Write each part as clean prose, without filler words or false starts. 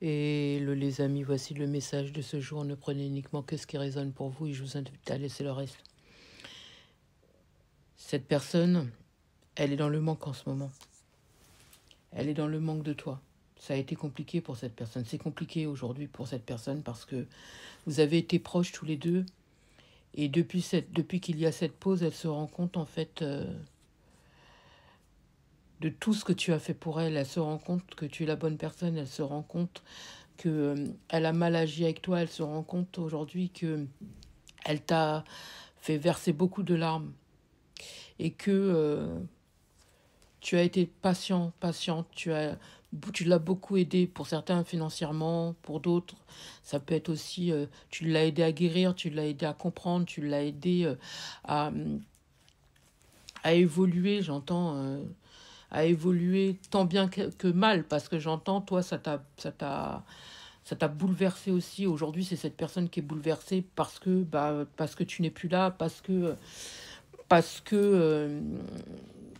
Les amis, voici le message de ce jour. Ne prenez uniquement que ce qui résonne pour vous et je vous invite à laisser le reste. Cette personne, elle est dans le manque en ce moment. Elle est dans le manque de toi. Ça a été compliqué pour cette personne. C'est compliqué aujourd'hui pour cette personne parce que vous avez été proches tous les deux. Et depuis qu'il y a cette pause, elle se rend compte en fait de tout ce que tu as fait pour elle. Elle se rend compte que tu es la bonne personne. Elle se rend compte que elle a mal agi avec toi. Elle se rend compte aujourd'hui que elle t'a fait verser beaucoup de larmes et que tu as été patiente. Tu l'as beaucoup aidé, pour certains financièrement, pour d'autres, ça peut être aussi, tu l'as aidé à guérir, tu l'as aidé à comprendre, tu l'as aidé à, à évoluer, à évoluer tant bien que mal, parce que j'entends, toi, ça t'a bouleversé aussi. Aujourd'hui, c'est cette personne qui est bouleversée parce que tu n'es plus là, parce que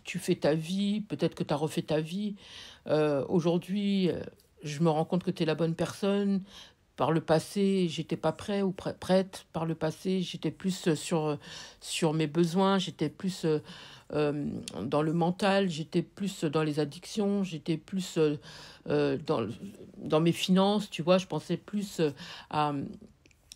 tu fais ta vie, peut-être que tu as refait ta vie. Aujourd'hui, je me rends compte que tu es la bonne personne. Par le passé, j'étais pas prêt ou prête. Par le passé, j'étais plus sur mes besoins, j'étais plus dans le mental, j'étais plus dans les addictions, j'étais plus dans mes finances, tu vois, je pensais plus à,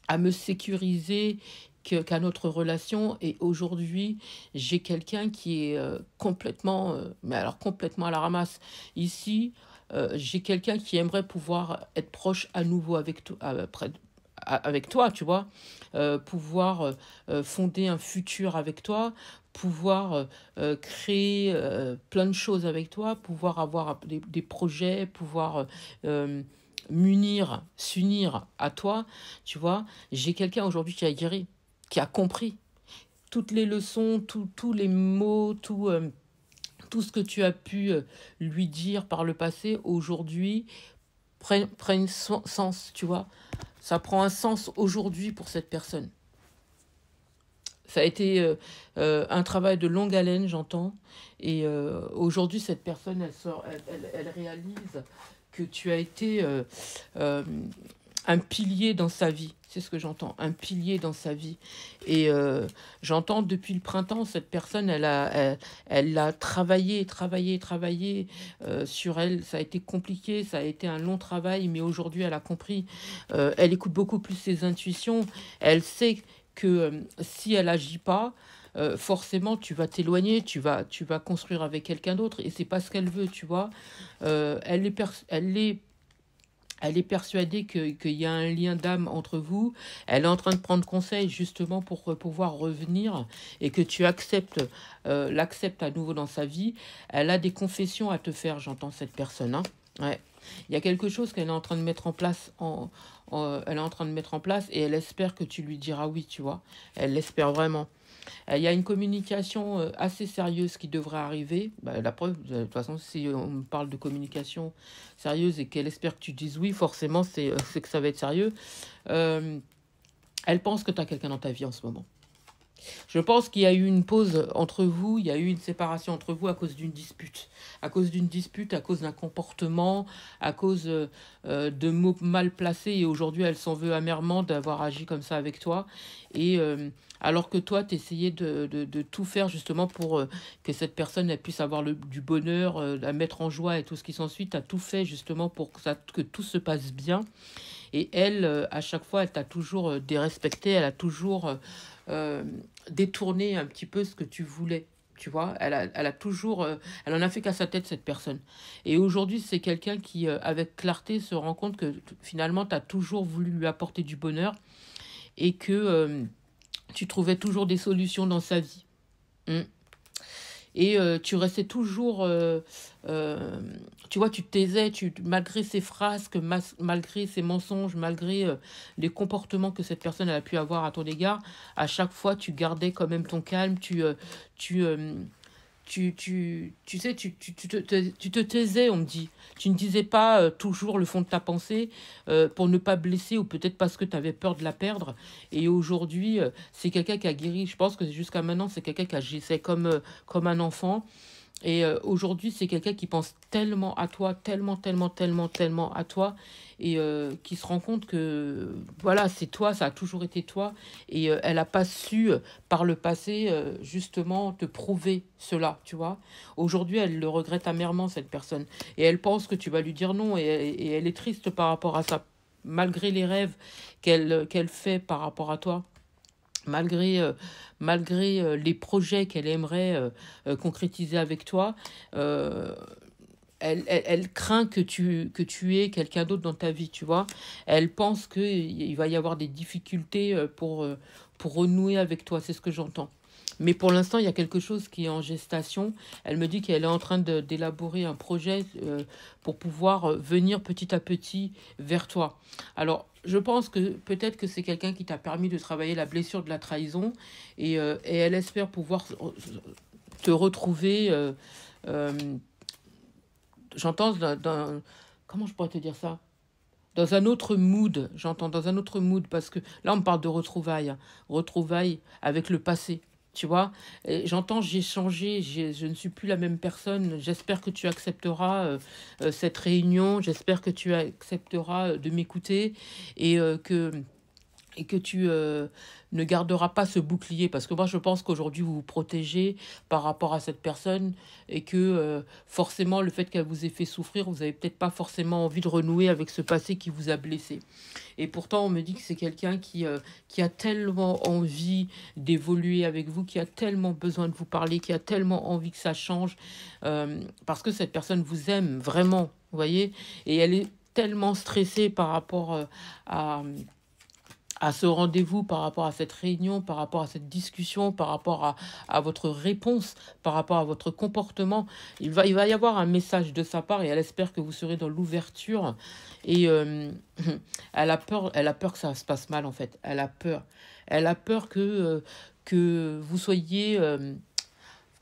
à me sécuriser qu'à notre relation. Et aujourd'hui, j'ai quelqu'un qui est complètement, mais alors complètement à la ramasse. Ici, j'ai quelqu'un qui aimerait pouvoir être proche à nouveau avec toi, tu vois, pouvoir fonder un futur avec toi, pouvoir créer plein de choses avec toi, pouvoir avoir des projets, pouvoir s'unir à toi, tu vois. J'ai quelqu'un aujourd'hui qui a guéri, qui a compris toutes les leçons, tous les mots, tout ce que tu as pu lui dire par le passé, aujourd'hui, prennent sens, tu vois. Ça prend un sens aujourd'hui pour cette personne. Ça a été un travail de longue haleine, j'entends. Et aujourd'hui, cette personne, elle réalise que tu as été euh, un pilier dans sa vie. C'est ce que j'entends, un pilier dans sa vie. Et j'entends depuis le printemps, cette personne, elle a travaillé sur elle. Ça a été compliqué, ça a été un long travail, mais aujourd'hui, elle a compris. Elle écoute beaucoup plus ses intuitions. Elle sait que si elle agit pas, forcément tu vas t'éloigner, tu vas construire avec quelqu'un d'autre et c'est pas ce qu'elle veut, tu vois. Elle est persuadée qu'il y a un lien d'âme entre vous. Elle est en train de prendre conseil justement pour pouvoir revenir et que tu l'acceptes à nouveau dans sa vie. Elle a des confessions à te faire, j'entends cette personne, hein. Ouais. Il y a quelque chose qu'elle est en train de mettre en place elle est en train de mettre en place et elle espère que tu lui diras oui, tu vois. Elle l'espère vraiment. Il y a une communication assez sérieuse qui devrait arriver. Bah, la preuve, de toute façon, si on parle de communication sérieuse et qu'elle espère que tu dises oui, forcément, c'est que ça va être sérieux. Euh, Elle pense que tu as quelqu'un dans ta vie en ce moment. Je pense qu'il y a eu une pause entre vous, il y a eu une séparation entre vous à cause d'une dispute. À cause d'une dispute, à cause d'un comportement, à cause de mots mal placés. Et aujourd'hui, elle s'en veut amèrement d'avoir agi comme ça avec toi. Et alors que toi, tu essayais de tout faire justement pour que cette personne elle puisse avoir du bonheur, la mettre en joie et tout ce qui s'ensuit. Tu as tout fait justement pour que tout se passe bien. Et elle, à chaque fois, elle t'a toujours dérespecté, elle a toujours euh, détourné un petit peu ce que tu voulais. Tu vois, elle a toujours, elle en a fait qu'à sa tête, cette personne. Et aujourd'hui, c'est quelqu'un qui, avec clarté, se rend compte que finalement, tu as toujours voulu lui apporter du bonheur et que tu trouvais toujours des solutions dans sa vie. Mm. Et tu restais toujours, tu vois, tu te taisais, malgré ses phrases, malgré ses mensonges, malgré les comportements que cette personne elle a pu avoir à ton égard, à chaque fois, tu gardais quand même ton calme, tu, euh, tu sais, tu te taisais, on me dit. Tu ne disais pas toujours le fond de ta pensée pour ne pas blesser ou peut-être parce que tu avais peur de la perdre. Et aujourd'hui, c'est quelqu'un qui a guéri. Je pense que jusqu'à maintenant, c'est quelqu'un qui agissait comme un enfant Et aujourd'hui, c'est quelqu'un qui pense tellement à toi, tellement, tellement, tellement, tellement à toi, et qui se rend compte que, voilà, c'est toi, ça a toujours été toi, et elle n'a pas su, par le passé, justement, te prouver cela, tu vois. Aujourd'hui, elle le regrette amèrement, cette personne, et elle pense que tu vas lui dire non, et elle est triste par rapport à ça, malgré les rêves qu'elle fait par rapport à toi. Malgré, les projets qu'elle aimerait concrétiser avec toi, euh, elle craint que tu aies quelqu'un d'autre dans ta vie, tu vois. Elle pense qu'il va y avoir des difficultés pour renouer avec toi, c'est ce que j'entends. Mais pour l'instant, il y a quelque chose qui est en gestation. Elle me dit qu'elle est en train d'élaborer un projet pour pouvoir venir petit à petit vers toi. Alors, je pense que peut-être que c'est quelqu'un qui t'a permis de travailler la blessure de la trahison, et elle espère pouvoir te retrouver. Euh, J'entends comment je pourrais te dire ça? Dans un autre mood, j'entends dans un autre mood, parce que là, on me parle de retrouvailles, hein. Retrouvailles avec le passé, tu vois. Et j'entends, j'ai changé, je ne suis plus la même personne. J'espère que tu accepteras cette réunion, j'espère que tu accepteras de m'écouter, et que tu ne garderas pas ce bouclier. Parce que moi, je pense qu'aujourd'hui, vous vous protégez par rapport à cette personne, et que forcément, le fait qu'elle vous ait fait souffrir, vous n'avez peut-être pas forcément envie de renouer avec ce passé qui vous a blessé. Et pourtant, on me dit que c'est quelqu'un qui a tellement envie d'évoluer avec vous, qui a tellement besoin de vous parler, qui a tellement envie que ça change, parce que cette personne vous aime vraiment, vous voyez, et elle est tellement stressée par rapport à à ce rendez-vous, par rapport à cette réunion, par rapport à cette discussion, par rapport à votre réponse, par rapport à votre comportement. Il va y avoir un message de sa part, et elle espère que vous serez dans l'ouverture. Et elle a peur que ça se passe mal, en fait. Elle a peur. Elle a peur que vous soyez,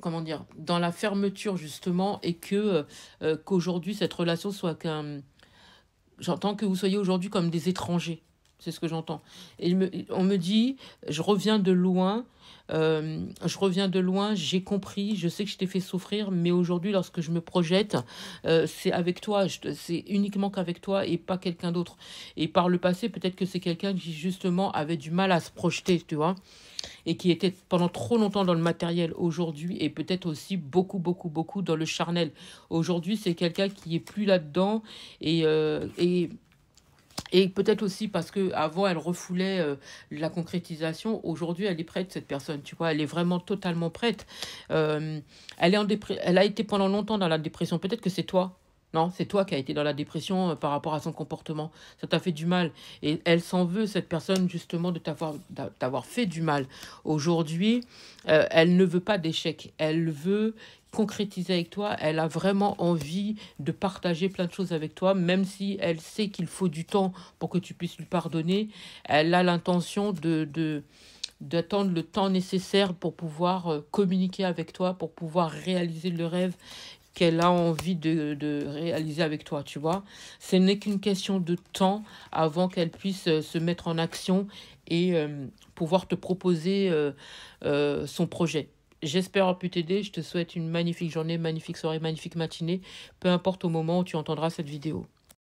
comment dire, dans la fermeture, justement, et qu'aujourd'hui, cette relation soit qu'un... J'entends que vous soyez aujourd'hui comme des étrangers. C'est ce que j'entends. On me dit, je reviens de loin, j'ai compris, je sais que je t'ai fait souffrir, mais aujourd'hui, lorsque je me projette, c'est avec toi, c'est uniquement qu'avec toi et pas quelqu'un d'autre. Et par le passé, peut-être que c'est quelqu'un qui, justement, avait du mal à se projeter, tu vois, et qui était pendant trop longtemps dans le matériel aujourd'hui, et peut-être aussi beaucoup, beaucoup, beaucoup dans le charnel. Aujourd'hui, c'est quelqu'un qui est plus là-dedans, et peut-être aussi parce que avant elle refoulait la concrétisation. Aujourd'hui, elle est prête, cette personne, tu vois, elle est vraiment totalement prête. Elle est elle a été pendant longtemps dans la dépression. Peut-être que c'est toi. Non, c'est toi qui as été dans la dépression par rapport à son comportement. Ça t'a fait du mal. Et elle s'en veut, cette personne, justement, de t'avoir fait du mal. Aujourd'hui, elle ne veut pas d'échec. Elle veut concrétiser avec toi. Elle a vraiment envie de partager plein de choses avec toi, même si elle sait qu'il faut du temps pour que tu puisses lui pardonner. Elle a l'intention d'attendre le temps nécessaire pour pouvoir communiquer avec toi, pour pouvoir réaliser le rêve qu'elle a envie de réaliser avec toi, tu vois. Ce n'est qu'une question de temps avant qu'elle puisse se mettre en action, et pouvoir te proposer son projet. J'espère avoir pu t'aider. Je te souhaite une magnifique journée, magnifique soirée, magnifique matinée, peu importe au moment où tu entendras cette vidéo.